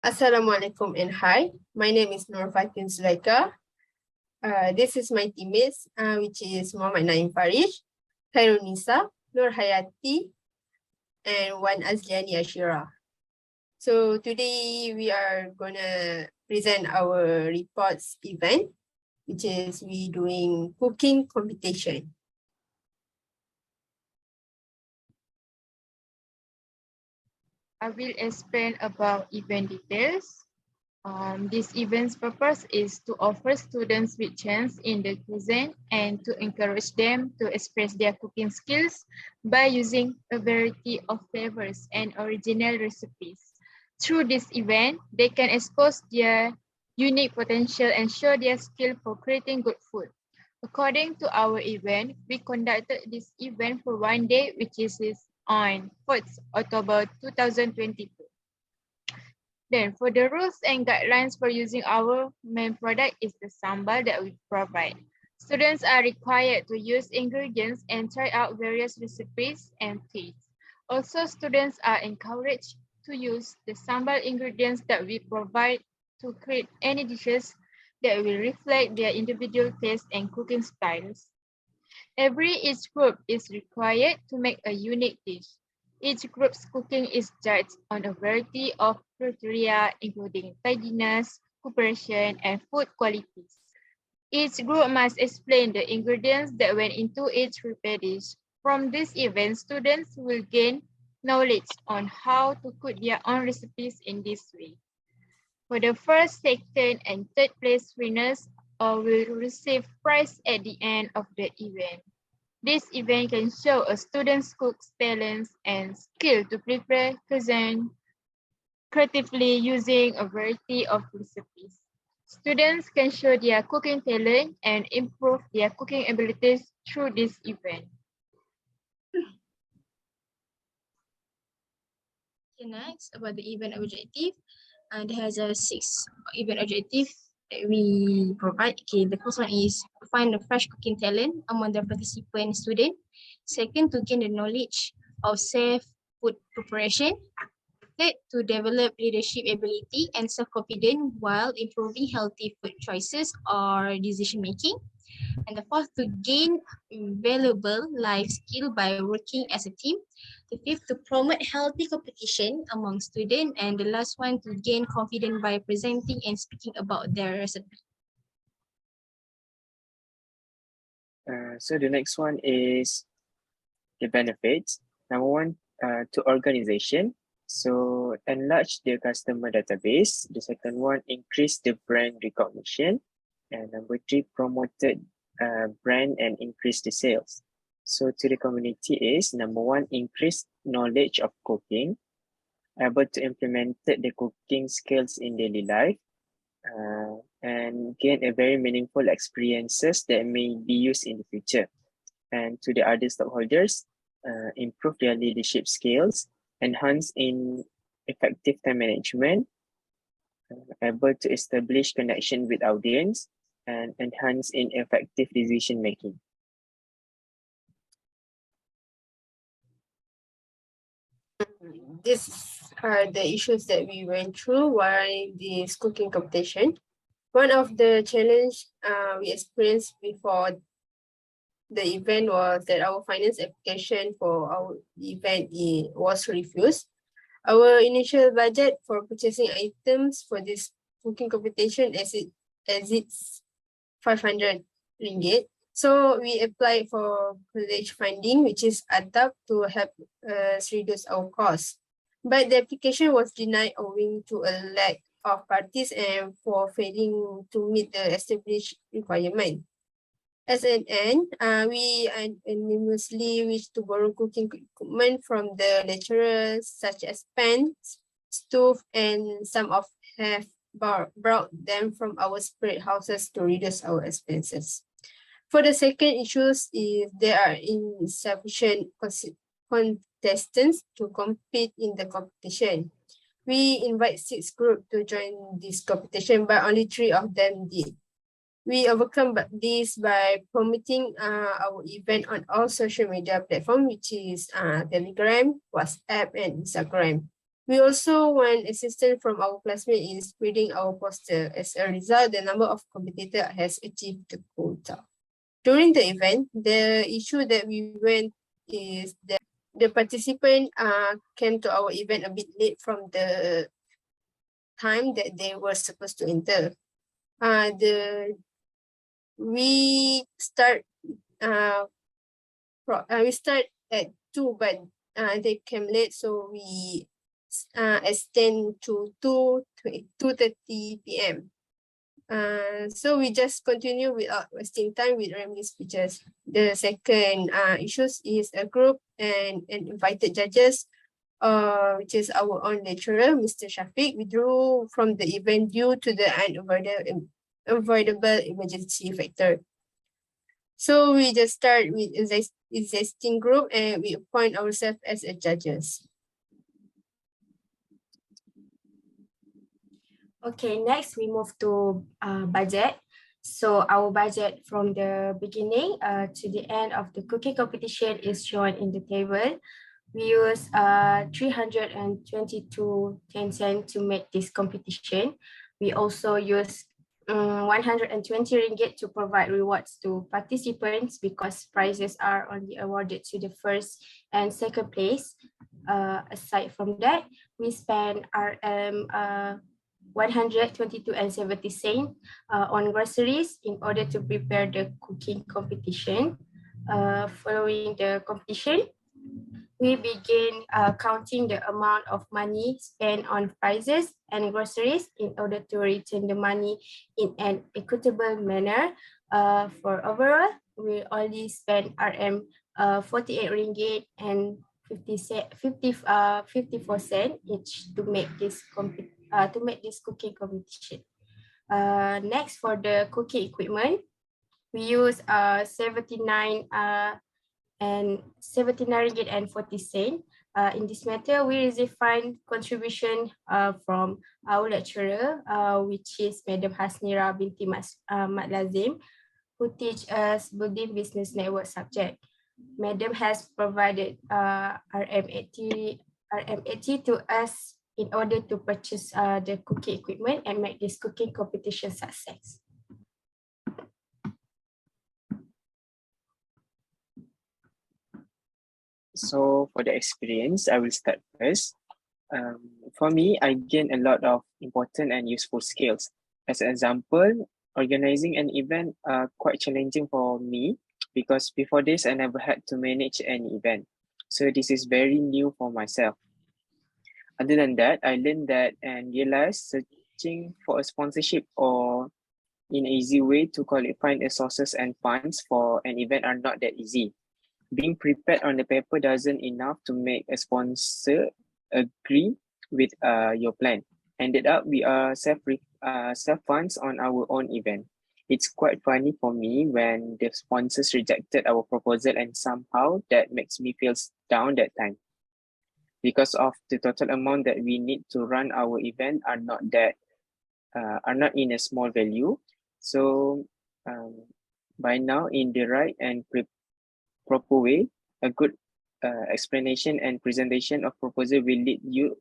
Assalamualaikum and hi. My name is Nur Fatin Zulaika. This is my teammates, which is Muhammad Naim Farish, Khairul Nisa, Nur Hayati, and Wan Azliani Ashira. So today we are gonna present our reports event, which is we doing cooking competition. I will explain about event details. This event's purpose is to offer students with chance in the cuisine and to encourage them to express their cooking skills by using a variety of flavors and original recipes. Through this event, they can expose their unique potential and show their skill for creating good food. According to our event, we conducted this event for 1 day, which is on 4th October 2022. Then for the rules and guidelines for using our main product is the sambal that we provide. Students are required to use ingredients and try out various recipes and tastes. Also, students are encouraged to use the sambal ingredients that we provide to create any dishes that will reflect their individual taste and cooking styles. Each group is required to make a unique dish. Each group's cooking is judged on a variety of criteria, including tidiness, cooperation, and food qualities. Each group must explain the ingredients that went into each prepared dish. From this event, students will gain knowledge on how to cook their own recipes in this way. For the first, second, and third place winners will receive prize at the end of the event. This event can show a student's cook's talents and skill to prepare cuisine creatively using a variety of recipes. Students can show their cooking talent and improve their cooking abilities through this event. Okay, next, about the event objective. There has a 6 event objective that we provide. Okay, the first one is to find a fresh cooking talent among the participant student. Second, to gain the knowledge of safe food preparation. Third, to develop leadership ability and self-confidence while improving healthy food choices or decision making. And the fourth, to gain valuable life skill by working as a team. The fifth, to promote healthy competition among students. And the last one, to gain confidence by presenting and speaking about their recipe. So the next one is the benefits. Number one, to organization. So enlarge the customer database. The second one, increase the brand recognition. And number three, promoted brand and increase the sales. So to the community is number one, increase knowledge of cooking, able to implement the cooking skills in daily life, and gain a very meaningful experiences that may be used in the future. And to the other stakeholders, improve their leadership skills, enhance in effective time management, able to establish connection with audience, and enhance in effective decision making. These are the issues that we went through while this cooking competition. One of the challenge we experienced before the event was that our finance application for our event was refused. Our initial budget for purchasing items for this cooking competition exceeds 500 ringgit. So we applied for college funding, which is ADAP, to help us reduce our costs. But the application was denied owing to a lack of parties and for failing to meet the established requirement. As an end, we anonymously wish to borrow cooking equipment from the lecturers, such as pans, stove, and some of have brought them from our spirit houses to reduce our expenses. For the second issues, if there are insufficient contestants to compete in the competition, we invite 6 groups to join this competition, but only 3 of them did. We overcome this by promoting our event on all social media platforms, which is Telegram, WhatsApp, and Instagram. We also want assistance from our classmates in spreading our poster. As a result, the number of competitors has achieved the quota. During the event, the issue that we went is that the participant came to our event a bit late from the time that they were supposed to enter. We start at 2, but they came late, so we extend to 2:30 p.m. So we just continue without wasting time with Remy's speeches. The second issues is a group and invited judges, which is our own lecturer, Mr. Shafiq, withdrew from the event due to the unavoidable emergency factor. So we just start with existing group and we appoint ourselves as a judges. Okay, next we move to budget. So our budget from the beginning to the end of the cooking competition is shown in the table. We use 322 cents to make this competition. We also use 120 ringgit to provide rewards to participants because prizes are only awarded to the first and second place. Aside from that, we spend RM 122.70 cents on groceries in order to prepare the cooking competition. Following the competition, we begin counting the amount of money spent on prizes and groceries in order to return the money in an equitable manner. For overall, we only spend RM 48 ringgit and 54 cents each to make this cooking competition. Next, for the cooking equipment, we use 79 ringgit and 40 cents. In this matter, we receive fund contribution from our lecturer, which is Madam Hasnira binti Mat Lazim, who teach us building business network subject. Madam has provided RM80 to us in order to purchase the cooking equipment and make this cooking competition success. So for the experience, I will start first. For me, I gained a lot of important and useful skills. As an example, organizing an event quite challenging for me because before this, I never had to manage an event. So this is very new for myself. Other than that, I learned that and realized searching for a sponsorship or in an easy way to qualify the sources and funds for an event are not that easy. Being prepared on the paper doesn't enough to make a sponsor agree with your plan. Ended up, we are self funds on our own event. It's quite funny for me when the sponsors rejected our proposal, and somehow that makes me feel down that time because of the total amount that we need to run our event are not in a small value. So by now, in the right and proper way, a good explanation and presentation of proposal will lead you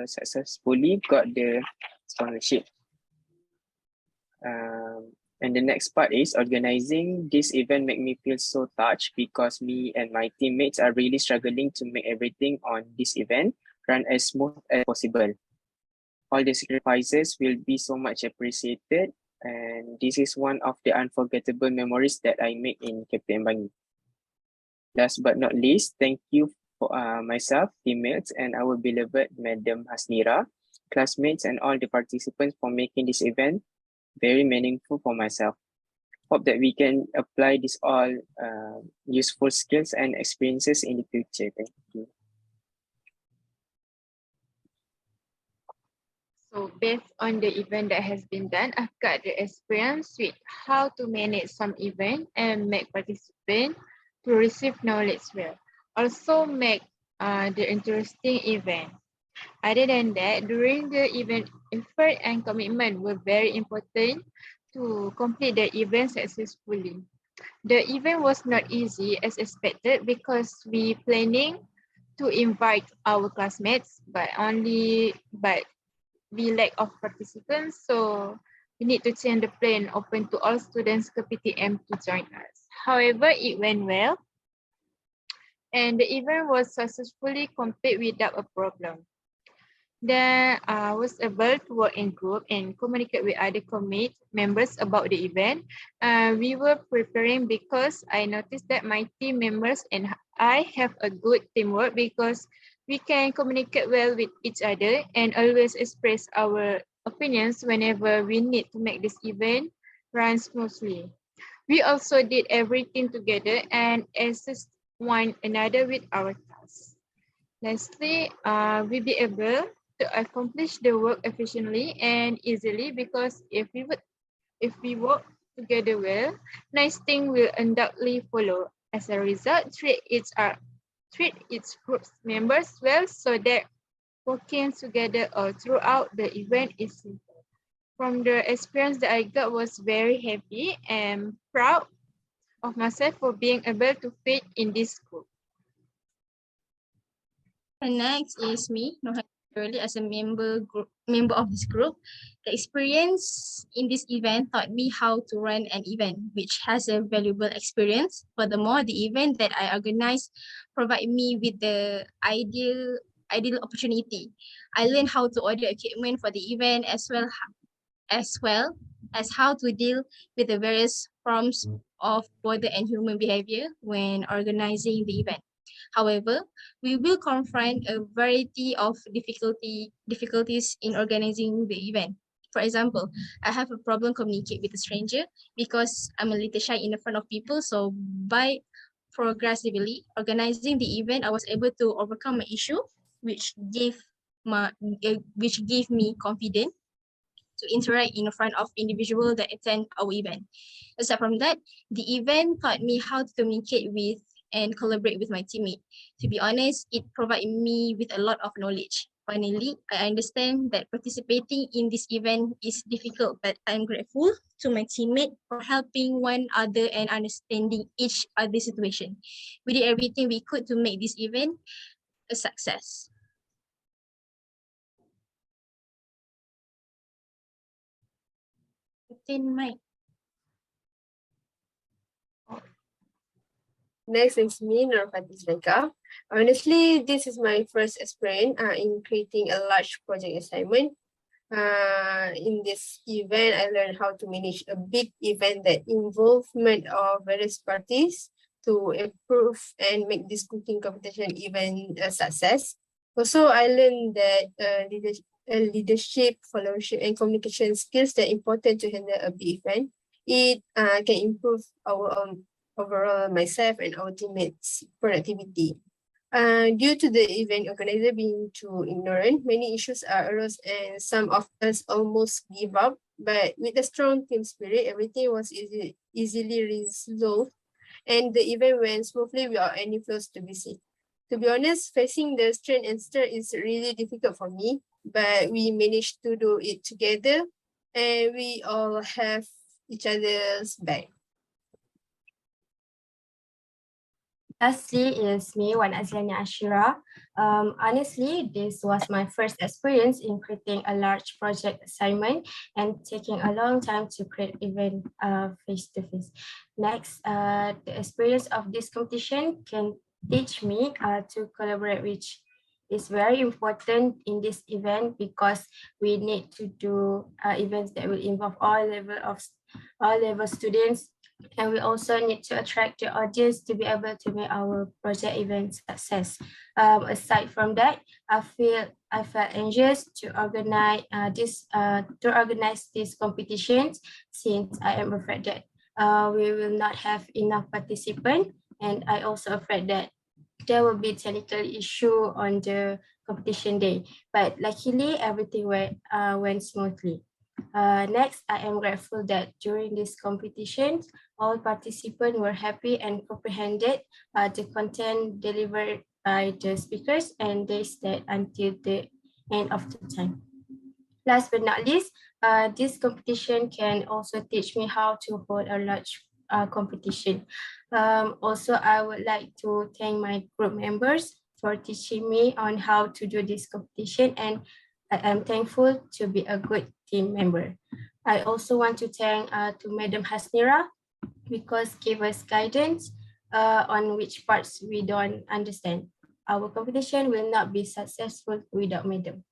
successfully got the sponsorship. And the next part is organizing this event make me feel so touched because me and my teammates are really struggling to make everything on this event run as smooth as possible. All the sacrifices will be so much appreciated, and this is one of the unforgettable memories that I make in Captain Bangi. Last but not least, thank you for myself, teammates, and our beloved Madam Hasnira, classmates, and all the participants for making this event very meaningful for myself. Hope that we can apply this all useful skills and experiences in the future. Thank you. So based on the event that has been done, I've got the experience with how to manage some event and make participants to receive knowledge well. Also make the interesting event. Other than that, during the event, effort and commitment were very important to complete the event successfully. The event was not easy as expected because we planning to invite our classmates, but we lack of participants, so we need to change the plan open to all students ke PTM to join us. However, it went well, and the event was successfully complete without a problem. Then I was able to work in group and communicate with other committee members about the event. We were preparing because I noticed that my team members and I have a good teamwork because we can communicate well with each other and always express our opinions whenever we need to make this event run smoothly. We also did everything together and assist one another with our tasks. Lastly, we be able to accomplish the work efficiently and easily because if we work together well, nice thing will undoubtedly follow. As a result, treat its group members well so that working together throughout the event is simple. From the experience that I got was very happy and proud of myself for being able to fit in this group. And next is me, Nohali, as a member of this group. The experience in this event taught me how to run an event, which has a valuable experience. Furthermore, the event that I organized provide me with the ideal opportunity. I learned how to order equipment for the event as how to deal with the various forms of border and human behavior when organizing the event. However, we will confront a variety of difficulties in organizing the event. For example, I have a problem communicate with a stranger because I'm a little shy in the front of people. So by progressively organizing the event, I was able to overcome my issue, which gave me confidence to interact in front of individuals that attend our event. Aside from that, the event taught me how to communicate with and collaborate with my teammate. To be honest, it provided me with a lot of knowledge. Finally, I understand that participating in this event is difficult, but I'm grateful to my teammate for helping one another and understanding each other's situation. We did everything we could to make this event a success. Mike. Next is me, Nurfati Zulaika. Honestly, this is my first experience in creating a large project assignment. In this event, I learned how to manage a big event that involvement of various parties to improve and make this cooking competition even a success. Also, I learned that leadership, followership, and communication skills that are important to handle a big event. It can improve our overall myself and our teammates' productivity. Due to the event organizer being too ignorant, many issues arose and some of us almost give up. But with a strong team spirit, everything was easily resolved and the event went smoothly without any flaws to be seen. To be honest, facing the strain and stir is really difficult for me, but we managed to do it together and we all have each other's back. Lastly is me, Wan Azlani Ashira. Honestly, this was my first experience in creating a large project assignment and taking a long time to create event face-to-face. Next, the experience of this competition can teach me to collaborate, which is very important in this event because we need to do events that will involve all level students, and we also need to attract the audience to be able to make our project event success. Aside from that, I felt anxious to organize these competitions since I am afraid that we will not have enough participants, and I also afraid that there will be technical issue on the competition day. But luckily, everything went smoothly. Next, I am grateful that during this competition, all participants were happy and comprehended the content delivered by the speakers, and they stayed until the end of the time. Last but not least, this competition can also teach me how to hold a large competition. Also, I would like to thank my group members for teaching me on how to do this competition, and I am thankful to be a good team member. I also want to thank to Madam Hasnira because gave us guidance on which parts we don't understand. Our competition will not be successful without Madam.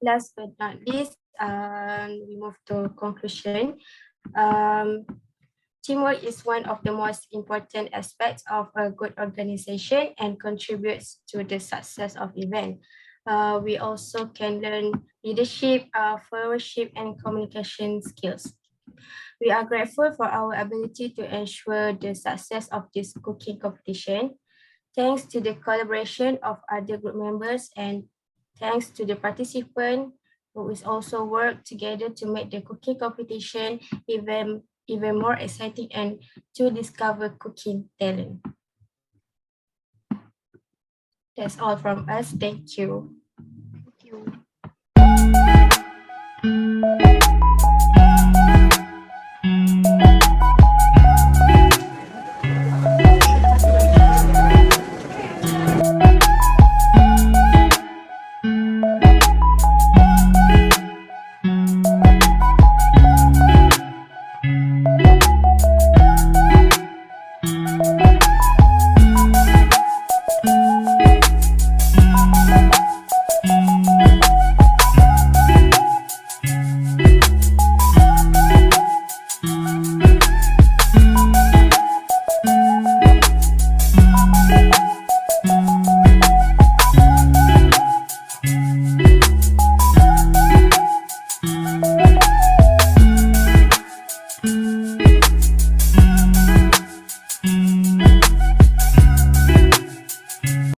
Last but not least, we move to conclusion. Teamwork is one of the most important aspects of a good organization and contributes to the success of event. We also can learn leadership, followership, and communication skills. We are grateful for our ability to ensure the success of this cooking competition. Thanks to the collaboration of other group members and thanks to the participant who is also work together to make the cooking competition even more exciting and to discover cooking talent. That's all from us. Thank you.